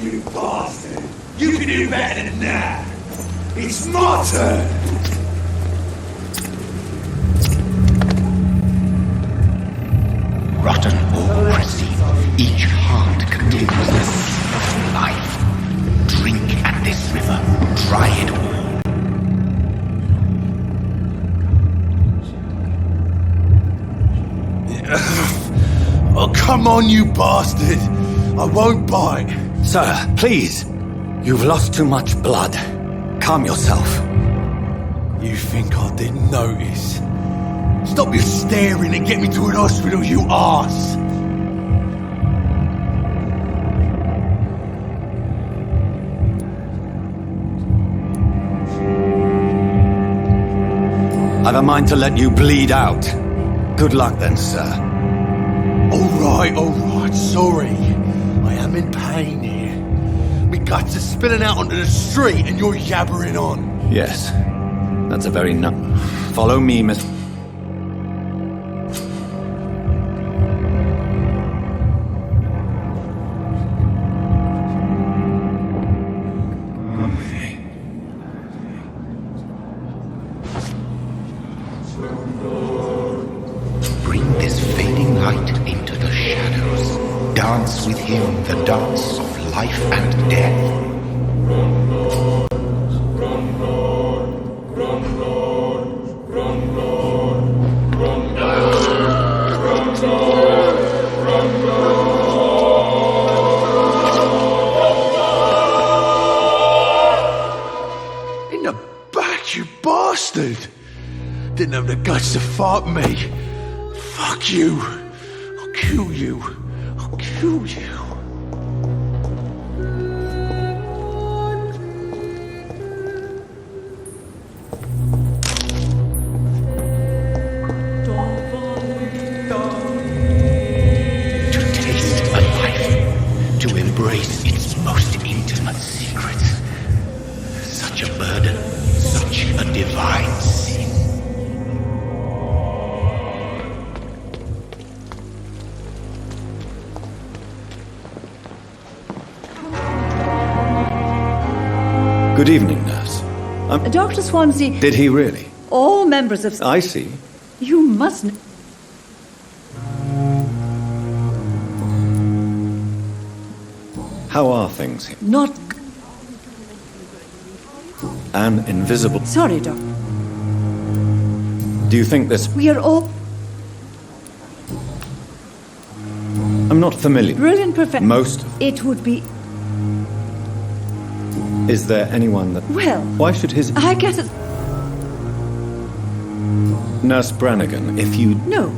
you bastard! You can do better than that! It's my turn! Rotten or pristine, each heart contains the seed of life. Drink at this river, try it all. Oh, come on, you bastard! I won't bite! Sir, please! You've lost too much blood. Calm yourself. You think I didn't notice? Stop your staring and get me to an hospital, you arse! I've a mind to let you bleed out. Good luck then, sir. Alright, sorry. I am in pain here. My guts are spilling out onto the street and you're yabbering on. Yes. That's a very Follow me, Miss... Bring this fading light into the shadows. Dance with him the dance of life and death. In the back, you bastard! Didn't have the guts to fight me. Fuck you. I'll kill you. I'll kill you. To taste a life, to embrace its most intimate secrets. Such a burden, such a divine sin. Good evening, nurse. Dr. Swansea, Did he really? all members of... I see. You mustn't... How are things here? Not... An invisible... Sorry, Doc. Do you think this... We are all... I'm not familiar. Brilliant perfect... Most... It would be... Is there anyone that... Well... Why should his... I guess it's... Nurse Brannigan, if you... No.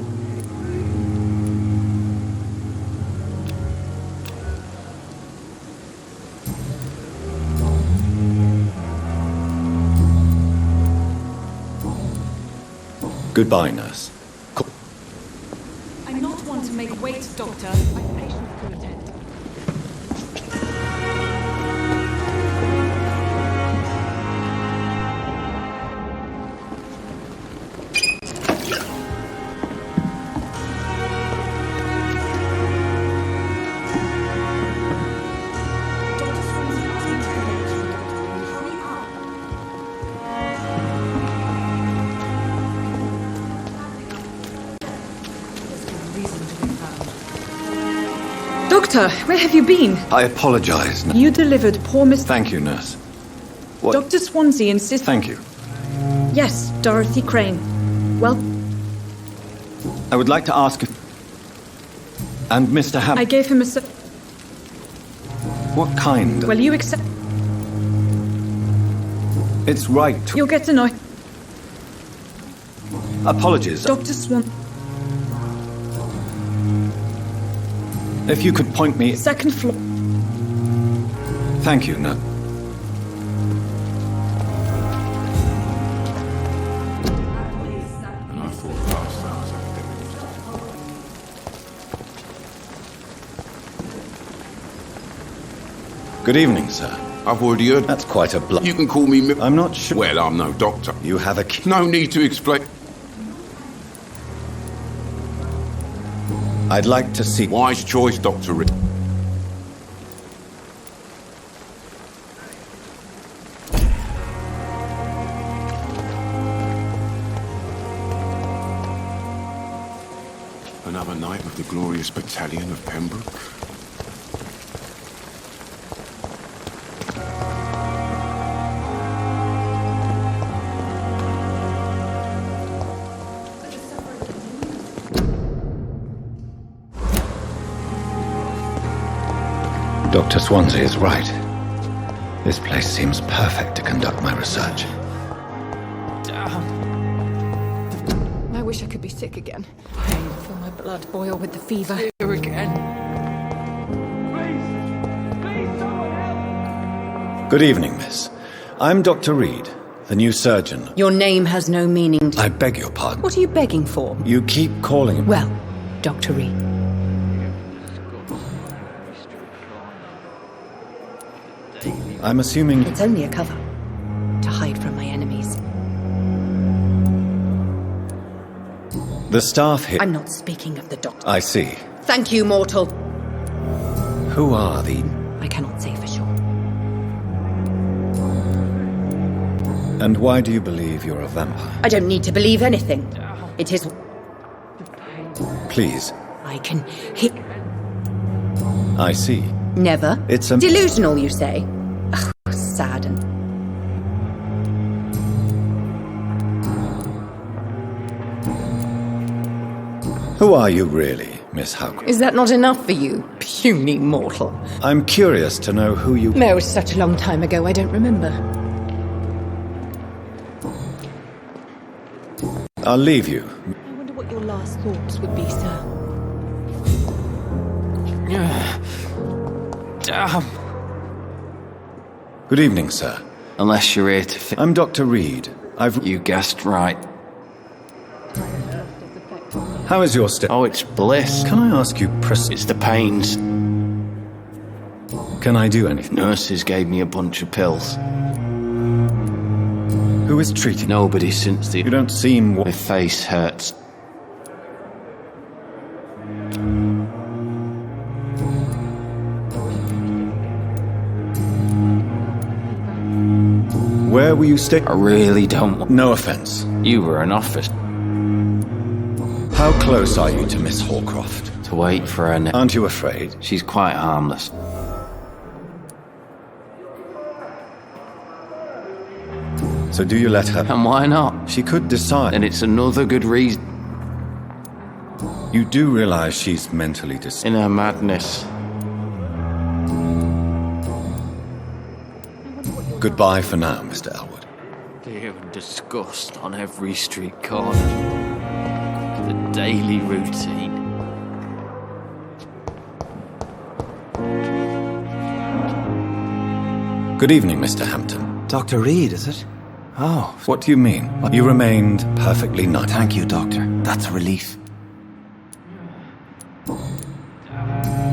Goodbye, nurse. I'm not one to make wait, Doctor. My patients to attend. Doctor, where have you been? I apologize. You delivered poor Miss... Thank you, nurse. What? Dr. Swansea insists... Thank you. Yes, Dorothy Crane. Well, I would like to ask if... And Mr. Ham... I gave him a... What kind? Well, you accept... It's right to... You'll get to know... Apologies. Dr. Swan... If you could point me... Second floor... Thank you, nurse. Good evening, sir. I've already heard. That's quite a blunt. You can call me... I'm not sure... Well, I'm no doctor. You have a key. No need to explain. I'd like to see... Wise choice, Dr. Rick. glorious battalion of Pembroke? Dr. Swansea is right. This place seems perfect to conduct my research. I wish I could be sick again. Pain, feel my blood boil with the fever. Here again. Good evening, miss. I'm Dr. Reed, the new surgeon. Your name has no meaning. I beg your pardon. What are you begging for? You keep calling him. Well, Dr. Reed. I'm assuming... It's only a cover. To hide from my enemies. The staff here... I'm not speaking of the doctor. I see. Thank you, mortal. Who are the... I cannot say for sure. And why do you believe you're a vampire? I don't need to believe anything. It is... Please. I can hit... I see. Never. It's a... Delusional, you say? Oh, sadden. Who are you really, Miss Houck? Is that not enough for you, puny mortal? I'm curious to know who you... No, it was such a long time ago, I don't remember. I'll leave you. I wonder what your last thoughts would be, sir. Damn. Good evening, sir. Unless you're here to I'm Dr. Reed. You guessed right. How is your step? Oh, it's bliss. Can I ask you It's the pains. Can I do anything? Nurses gave me a bunch of pills. Who is treating? Nobody since the... You don't seem... My face hurts. Where will you stay? I really don't want... No offense. You were an office How close are you to Miss Hallcroft? to wait for her Aren't you afraid? She's quite harmless. So do you let her? And why not? She could decide. And it's another good reason. You do realize she's mentally In her madness. Goodbye for now, Mr. Elwood. Fear and disgust on every street corner. The daily routine. Good evening, Mr. Hampton. Dr. Reed, is it? Oh, What do you mean? You remained perfectly nice. thank you, Doctor. That's a relief.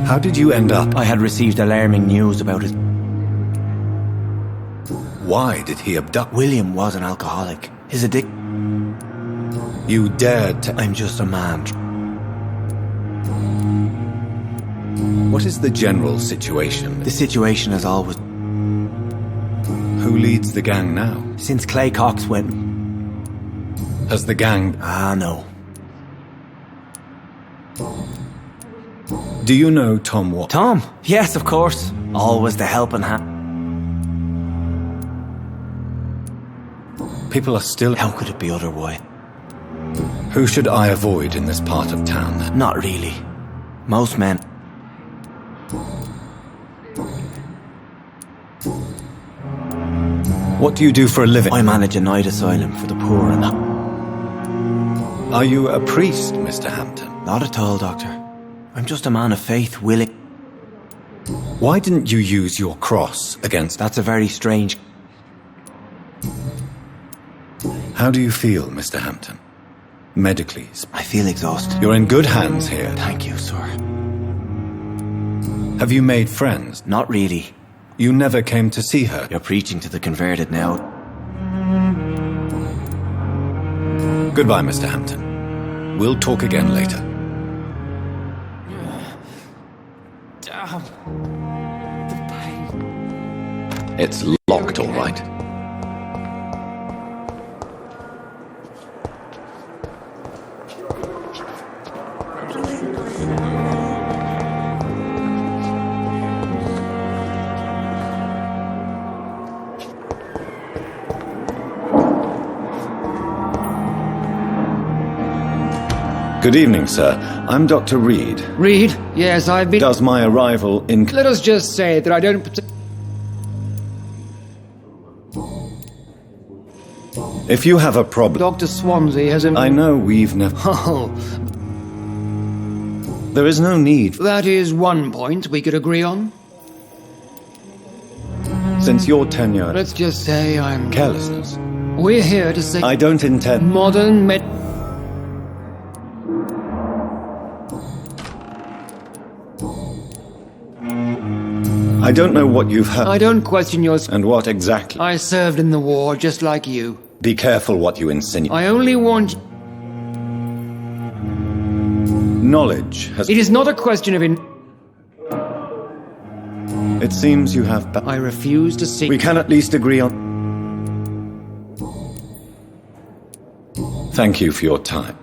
How did you end up? I had received alarming news about it. Why did he abduct? William was an alcoholic. His addiction... You dared to... I'm just a man. What is the general situation? The situation is always... Who leads the gang now? Since Clay Cox went... Has the gang... no. Do you know Tom Watt? Tom? Yes, of course. Always the helping hand. People are still... How could it be otherwise? Who should I avoid in this part of town, then? Not really. Most men... What do you do for a living? I manage a night asylum for the poor and that. Are you a priest, Mr. Hampton? Not at all, Doctor. I'm just a man of faith, willing... Why didn't you use your cross against... That's a very strange... How do you feel, Mr. Hampton? Medically. I feel exhausted. You're in good hands here. Thank you, sir. Have you made friends? Not really. You never came to see her. You're preaching to the converted now. Goodbye, Mr. Hampton. We'll talk again later. Damn. The pain. It's locked, all right. Good evening, sir. I'm Dr. Reed. Reed? Yes, I've been... Does my arrival in... Let us just say that I don't... If you have a problem... Dr. Swansea has... I know we've never... Oh, There is no need... that is one point we could agree on. Since your tenure... Let's just say I'm... Carelessness. We're here to say... I don't intend... Modern med... I don't know what you've heard... I don't question your... And what exactly... I served in the war just like you. Be careful what you insinuate. I only want... Knowledge has... It is not a question of... It seems you have... I refuse to see... We can at least agree on... Thank you for your time.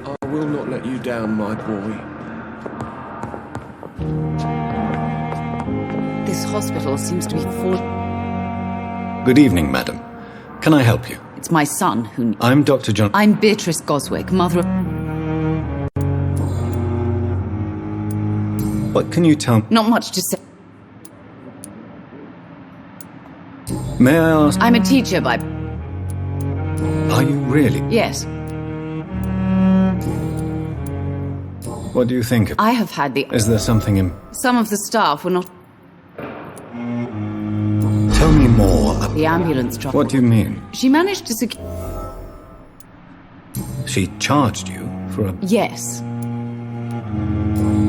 I will not let you down, my boy. This hospital seems to be full. Good evening, madam. Can I help you? It's my son who... I'm Dr. John... I'm Beatrice Goswick, mother of... What can you tell me? Not much to say. May I ask... I'm a teacher by... Are you really? Yes. What do you think of... I have had the... Is there something in... Some of the staff were not... Tell me more about... The ambulance driver... What do you mean? She managed to secure... She charged you for a... Yes.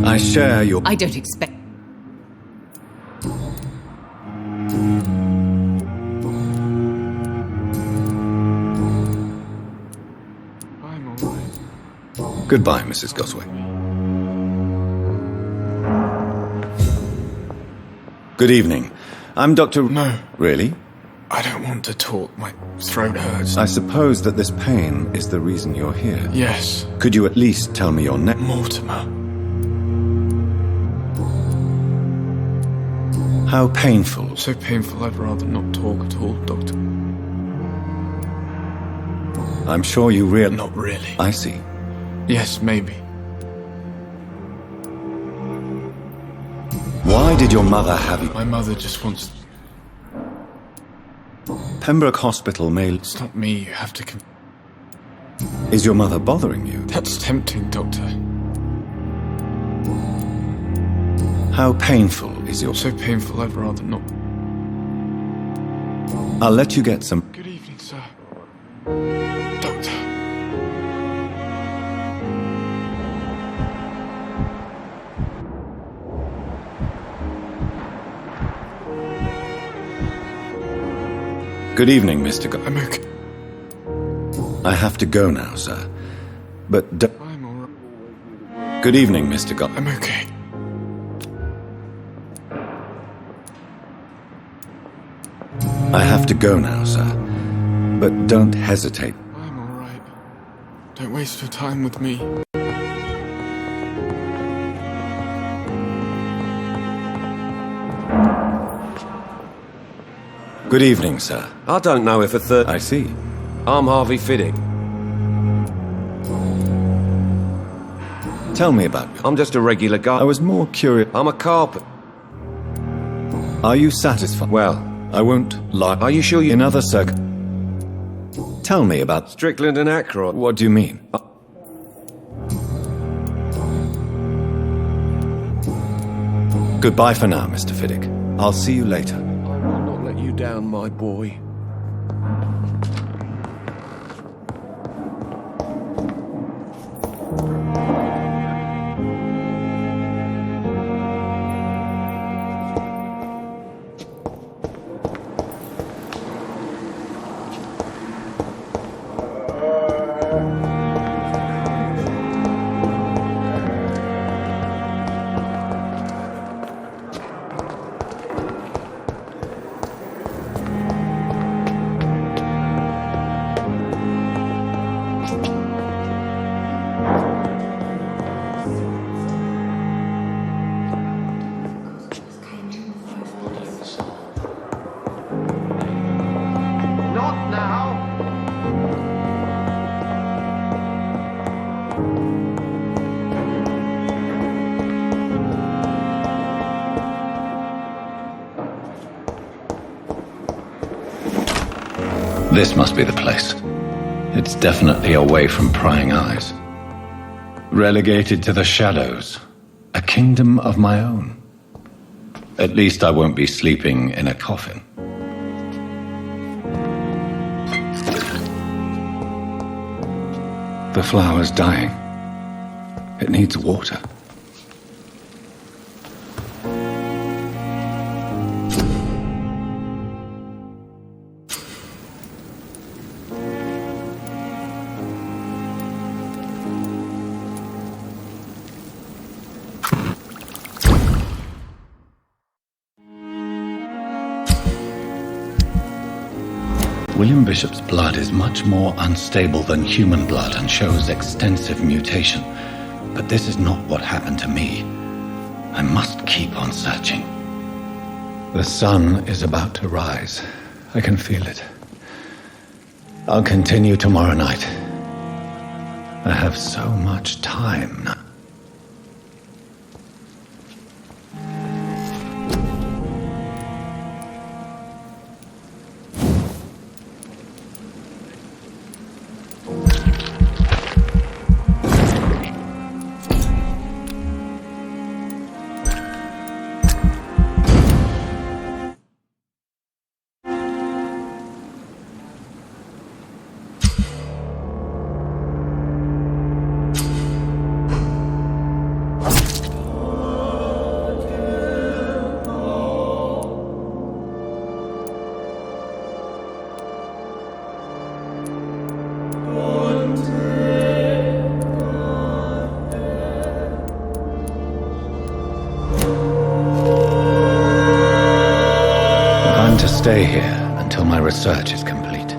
I share your... I don't expect... I'm alright. Goodbye, Mrs. Goswick. Good evening. I'm Dr... No. Really? I don't want to talk. My throat hurts. I suppose that this pain is the reason you're here. Yes. Could you at least tell me your name? Mortimer. How painful? So painful I'd rather not talk at all, Doctor. I'm sure you really... Not really. I see. Yes, maybe. Why did your mother have you... My mother just wants... Pembroke Hospital may... It's not me, you have to... Is your mother bothering you? That's tempting, Doctor. How painful is your... So painful I'd rather not... I'll let you get some... Good evening, sir. Doctor. Good evening, Mr. I'm okay. I have to go now, sir. But I'm alright. Good evening, Mr. I'm okay. I have to go now, sir. But don't hesitate. I'm alright. Don't waste your time with me. Good evening, sir. I don't know if a third... I see. I'm Harvey Fiddick. Tell me about you. I'm just a regular guy. I was more curious... I'm a carpenter. Are you satisfied? Well... I won't lie. Are you sure you... In other Tell me about... Strickland and Ackroyd. What do you mean? Goodbye for now, Mr. Fiddick. I'll see you later. I will not let you down, my boy. Not now. This must be the place. It's definitely away from prying eyes. Relegated to the shadows. A kingdom of my own. At least I won't be sleeping in a coffin. The flower's dying. It needs water. William Bishop's blood is much more unstable than human blood and shows extensive mutation. But this is not what happened to me. I must keep on searching. The sun is about to rise. I can feel it. I'll continue tomorrow night. I have so much time now. Stay here until my research is complete.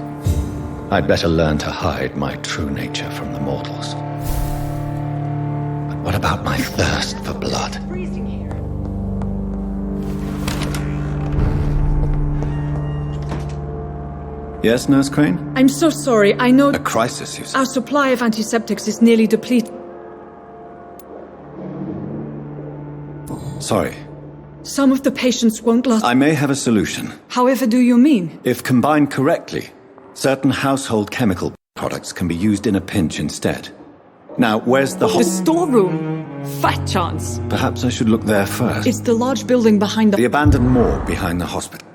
I'd better learn to hide my true nature from the mortals. But what about my thirst for blood? Yes, Nurse Crane? I'm so sorry. I know... A crisis, you said. Our supply of antiseptics is nearly depleted. Sorry. Some of the patients won't last... I may have a solution. However do you mean? If combined correctly, certain household chemical products can be used in a pinch instead. Now, where's the The storeroom. Fat chance. Perhaps I should look there first. It's the large building behind The abandoned morgue behind the hospital.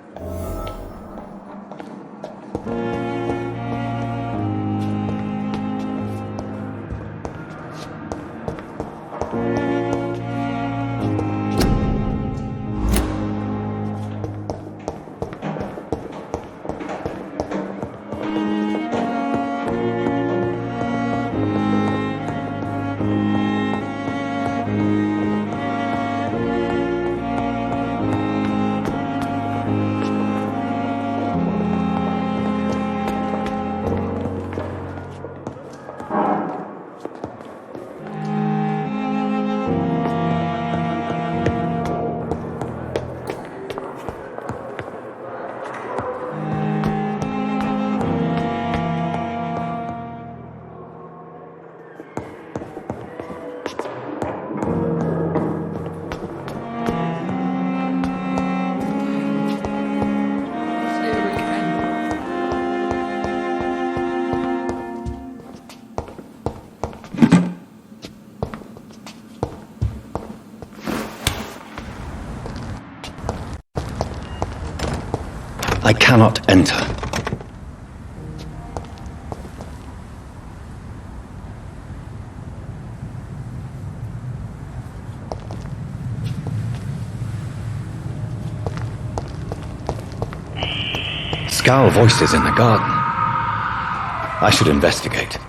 I cannot enter. Scowl voices in the garden. I should investigate.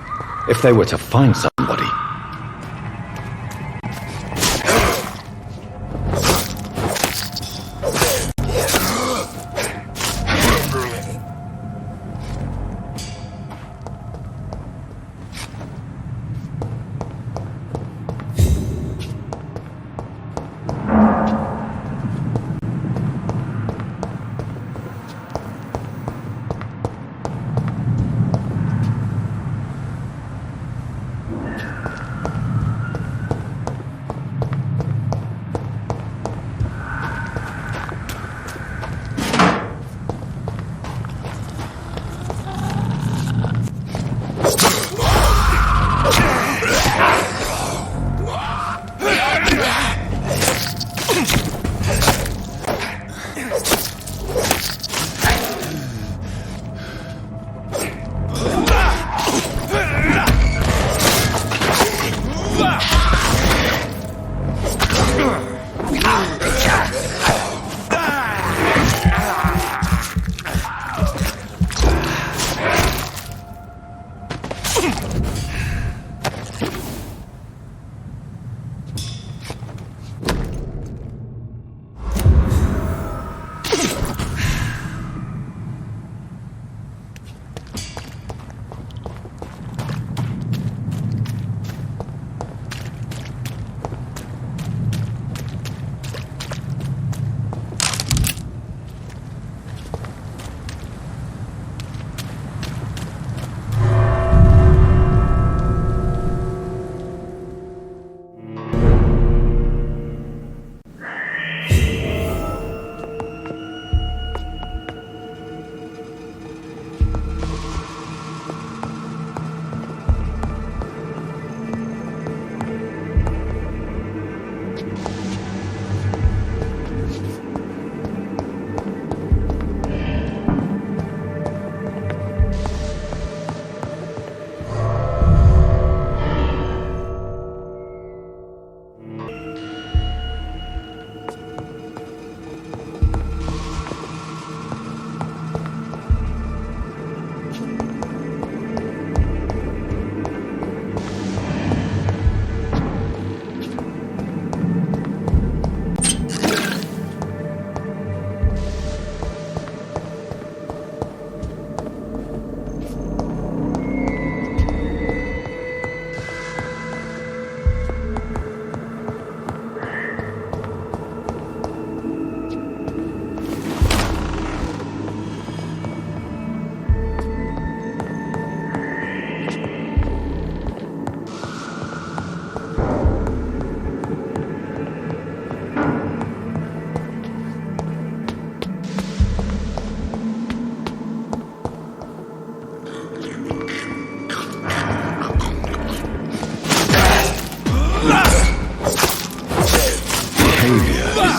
If they were to find somebody...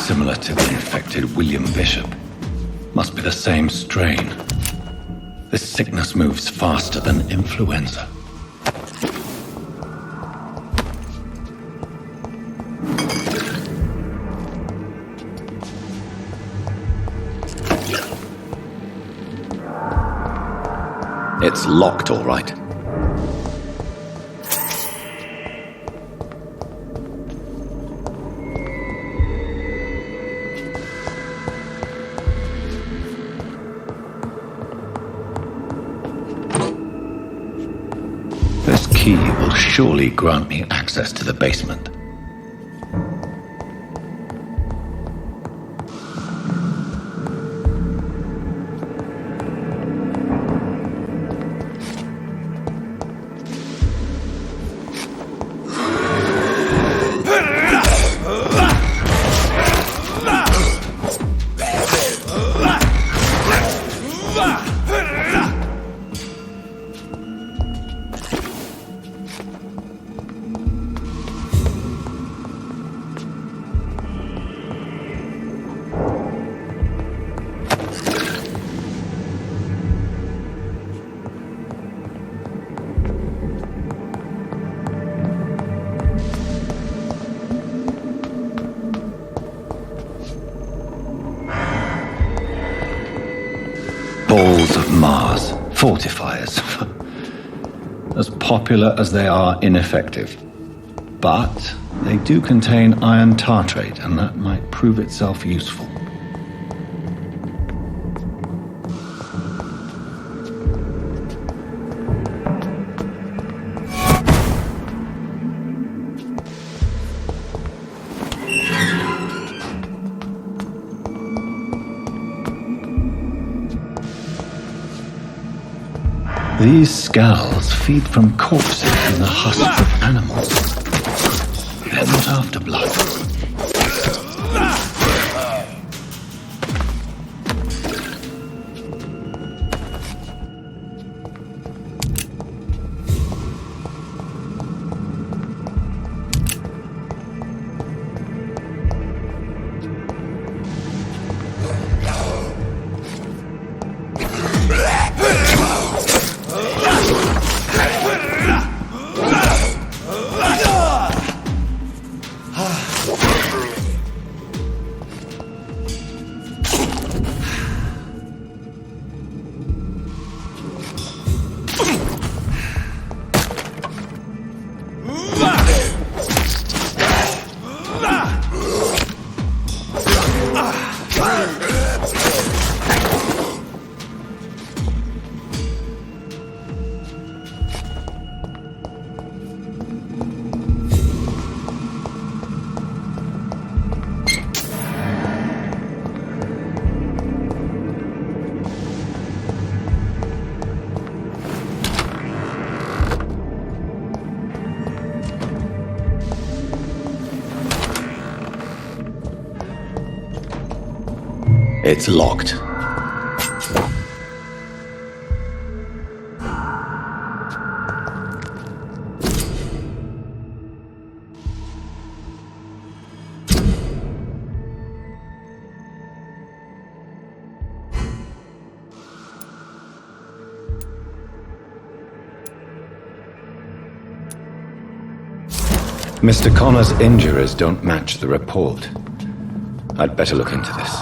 Similar to the infected William Bishop. Must be the same strain. This sickness moves faster than influenza. It's locked, all right. This key will surely grant me access to the basement. Balls of Mars, fortifiers. As popular as they are ineffective. But they do contain iron tartrate, and that might prove itself useful. These skulls feed from corpses in the husks of animals. They're not after blood. It's locked. Mr. Connor's injuries don't match the report. I'd better look into this.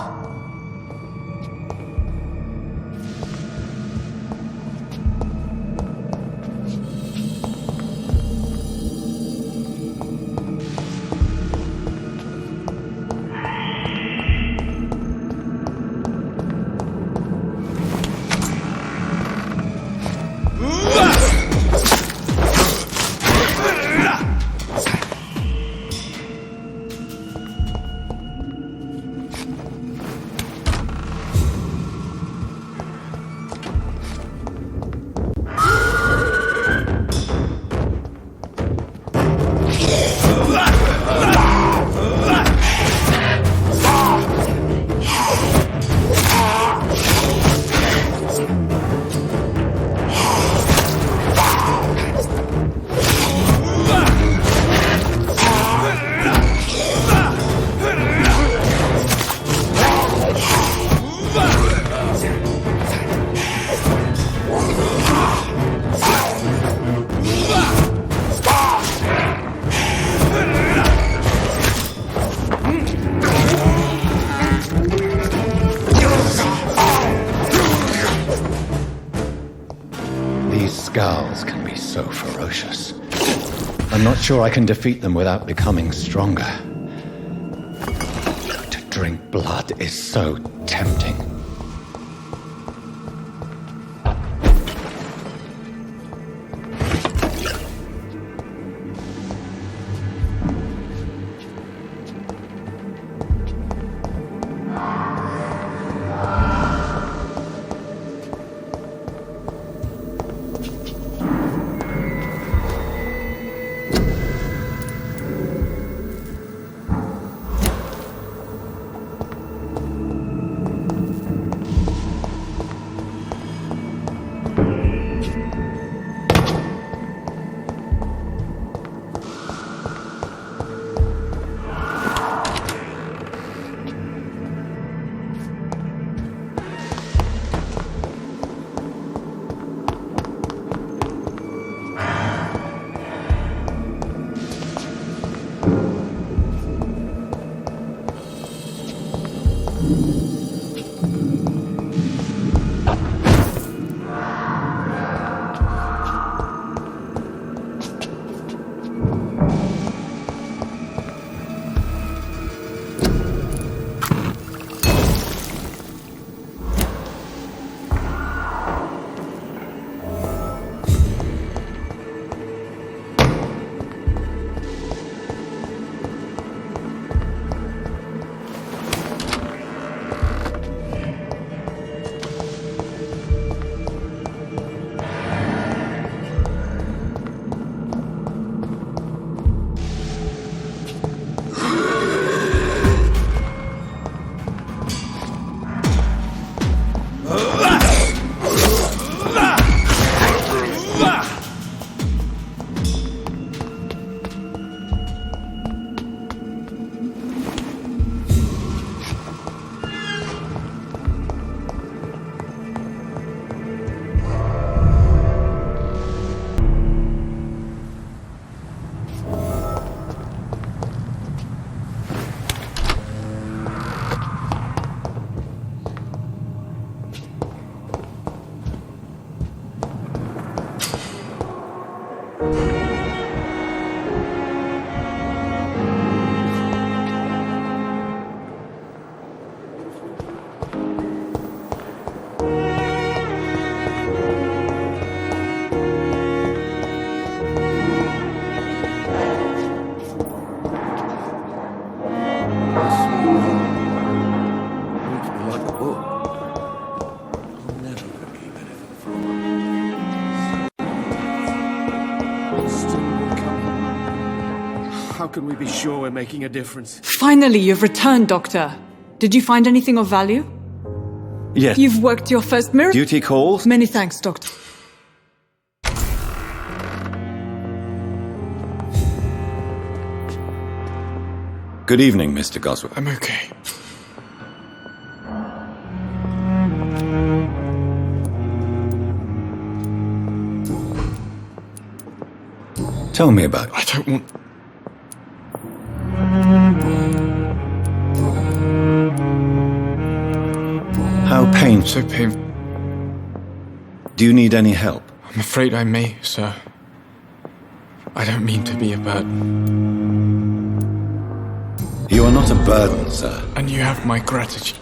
Scowls can be so ferocious. I'm not sure I can defeat them without becoming stronger. To drink blood is so tempting. How can we be sure we're making a difference? Finally, you've returned, Doctor. Did you find anything of value? Yes. You've worked your first miracle. Duty calls? Many thanks, Doctor. Good evening, Mr. Goswell. I'm okay. Tell me about it. I don't want... How painful. So painful. Do you need any help? I'm afraid I may, sir. I don't mean to be a burden. You are not a burden, sir. And you have my gratitude.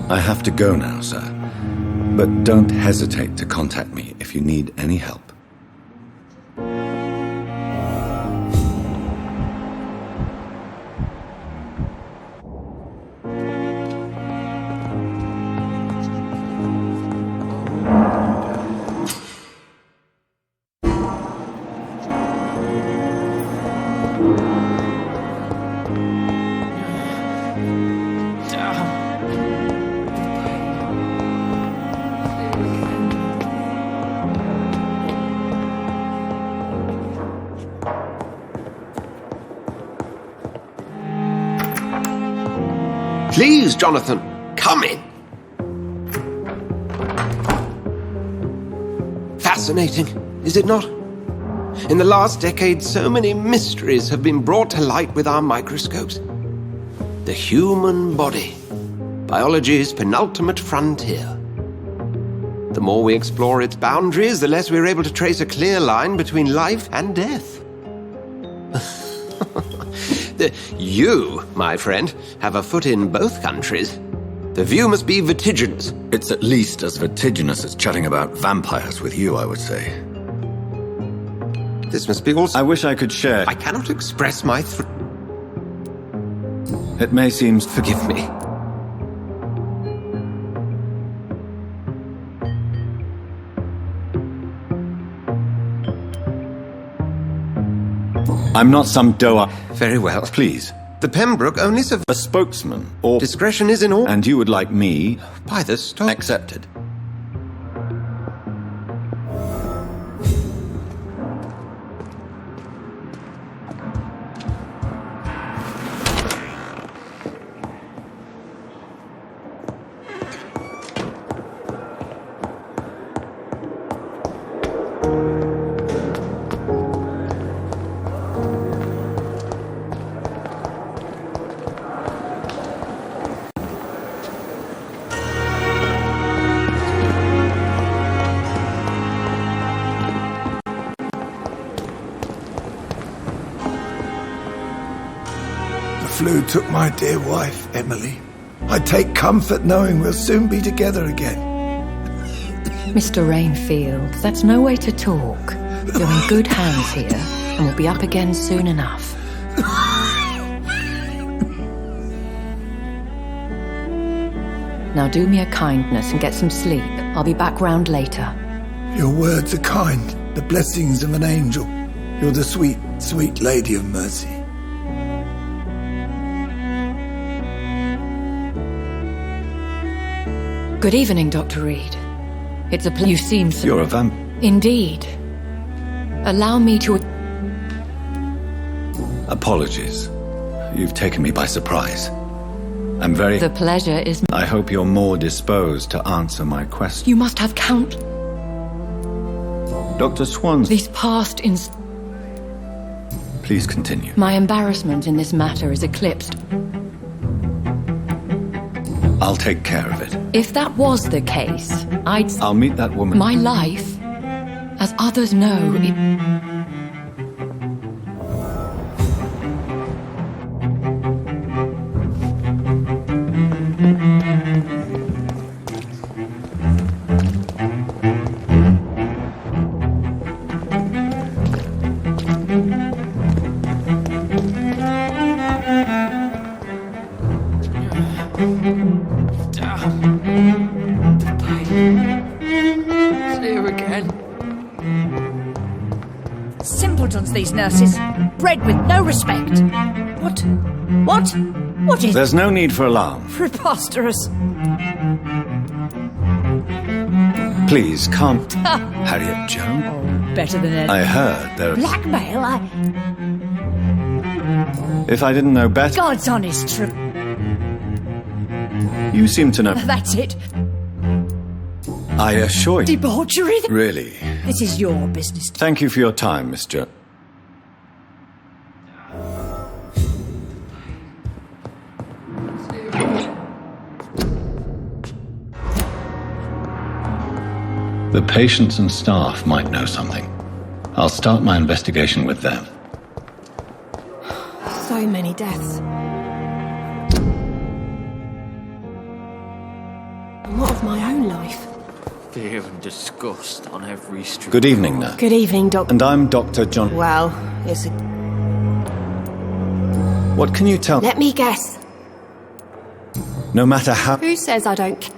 I have to go now, sir. But don't hesitate to contact me if you need any help. Please, Jonathan, come in. Fascinating, is it not? In the last decade, so many mysteries have been brought to light with our microscopes. The human body, biology's penultimate frontier. The more we explore its boundaries, the less we're able to trace a clear line between life and death. You, my friend, have a foot in both countries. The view must be vertiginous. It's at least as vertiginous as chatting about vampires with you, I would say. This must be also... I wish I could share. I cannot express my It may seem... Forgive me. I'm not some doer. Very well. Please. The Pembroke only serves a spokesman, or... Discretion is in order. And you would like me... By the stop. Accepted. The flu took my dear wife, Emily. I take comfort knowing we'll soon be together again. Mr. Rainfield, that's no way to talk. You're in good hands here, and we'll be up again soon enough. Now do me a kindness and get some sleep. I'll be back round later. Your words are kind, the blessings of an angel. You're the sweet, sweet Lady of Mercy. Good evening, Dr. Reed. It's a you seem so... You're a vamp... Indeed. Allow me to... Apologies. You've taken me by surprise. I'm very... The pleasure is... I hope you're more disposed to answer my question. You must have count... Dr. Swans... These past Please continue. My embarrassment in this matter is eclipsed. I'll take care of it. If that was the case, I'll meet that woman. My life, as others know, Simpletons, these nurses. Bred with no respect. What? What is... There's no need for alarm. Preposterous. Please, calm. Harriet Joan? Oh, better than Ed. I heard there... Blackmail? If I didn't know better... God's honest truth. You seem to know... That's it. I assure you... Debauchery? Really? This is your business. Thank you for your time, Miss Joan. The patients and staff might know something. I'll start my investigation with them. So many deaths. And what of my own life? Fear and disgust on every street. Good evening, nurse. Good evening, Doctor. And I'm Dr. John... Well, it's a... What can you tell... Let me guess. No matter how... Who says I don't...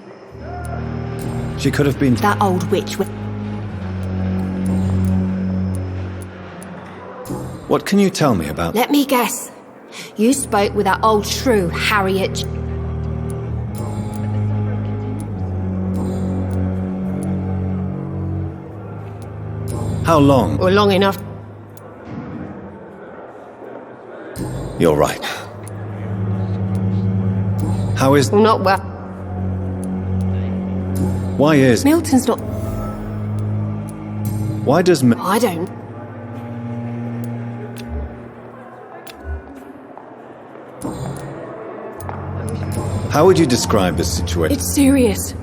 She could have been... That old witch with... What can you tell me about... Let me guess. You spoke with that old shrew, Harriet... How long? Or long enough. You're right. How is... Well, not well. Why is... Milton's not... Why does... I don't... How would you describe this situation? It's serious.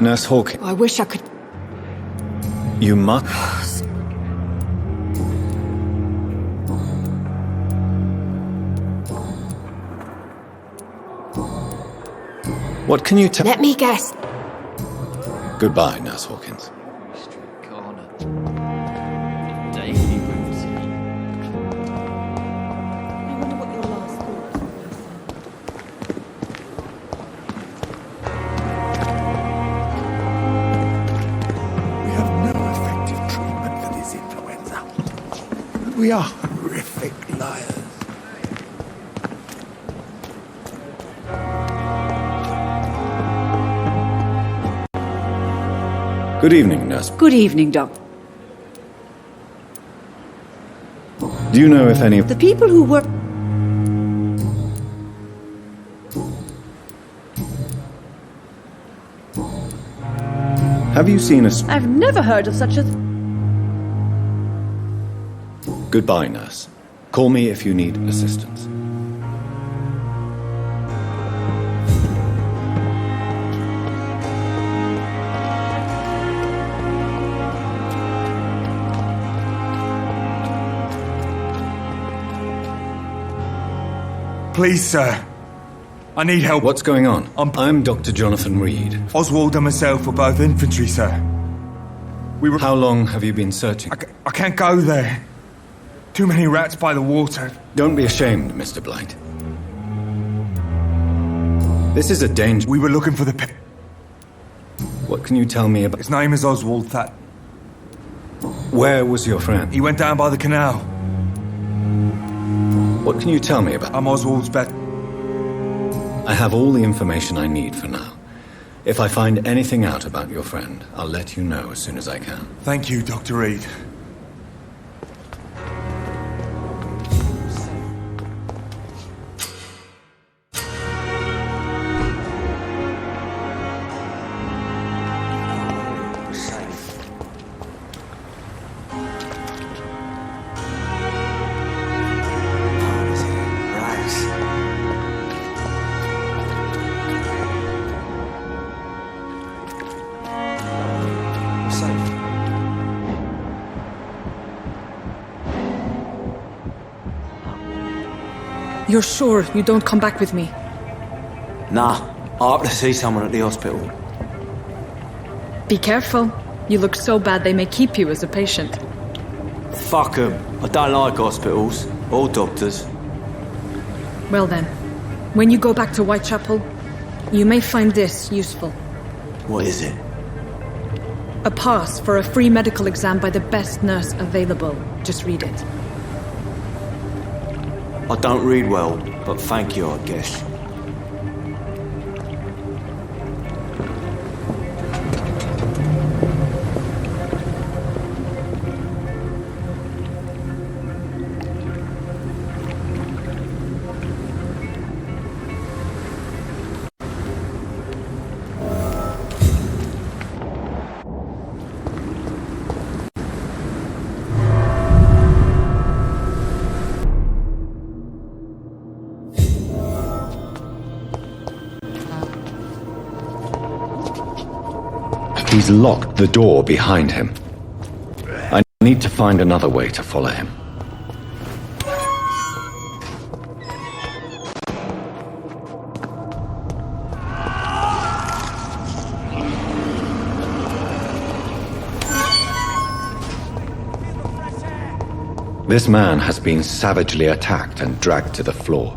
Nurse Hawkins. I wish I could... You must... What can you tell... Let me guess. Goodbye, Nurse Hawkins. Street corner. The daily routine. I wonder what your last thoughts would be, We have no effective treatment for this influenza. We are horrific liars. Good evening, Nurse. Good evening, Doc. Do you know if any of... The people who were... Have you seen us... I've never heard of such a... Goodbye, Nurse. Call me if you need assistance. Please, sir. I need help. What's going on? I'm Dr. Jonathan Reed. Oswald and myself were both infantry, sir. We were... How long have you been searching? I can't go there. Too many rats by the water. Don't be ashamed, Mr. Blight. This is a danger... We were looking for the... What can you tell me about... His name is Oswald, that... Where was your friend? He went down by the canal. What can you tell me about... I'm Oswald's bet. I have all the information I need for now. If I find anything out about your friend, I'll let you know as soon as I can. Thank you, Dr. Reed. You're sure you don't come back with me? Nah, I have to see someone at the hospital. Be careful. You look so bad they may keep you as a patient. Fuck 'em. I don't like hospitals. Or doctors. Well then, when you go back to Whitechapel, you may find this useful. What is it? A pass for a free medical exam by the best nurse available. Just read it. I don't read well, but thank you, I guess. He's locked the door behind him. I need to find another way to follow him. This man has been savagely attacked and dragged to the floor.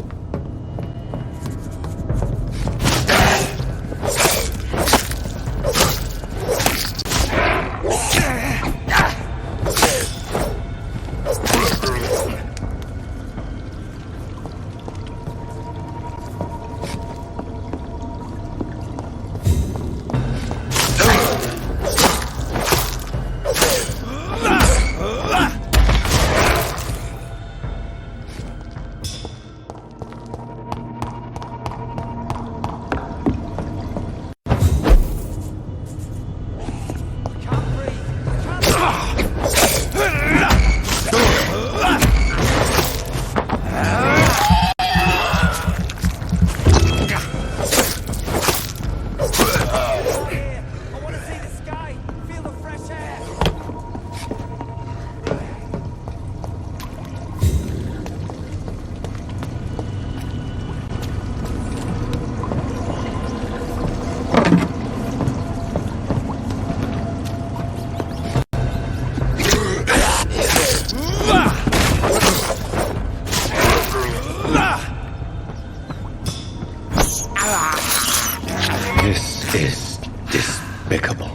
This is despicable.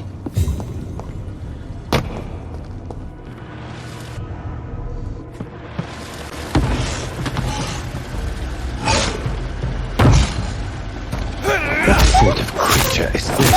What sort of creature is this?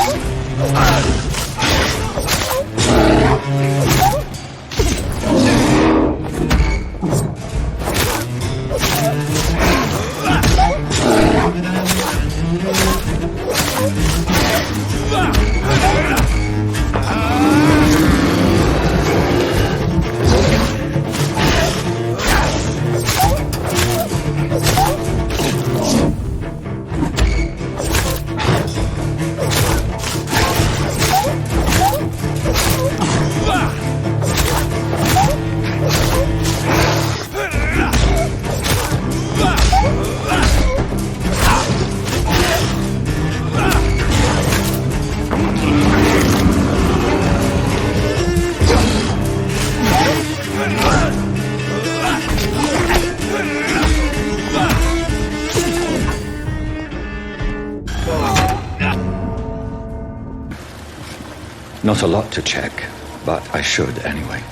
Not a lot to check, but I should anyway.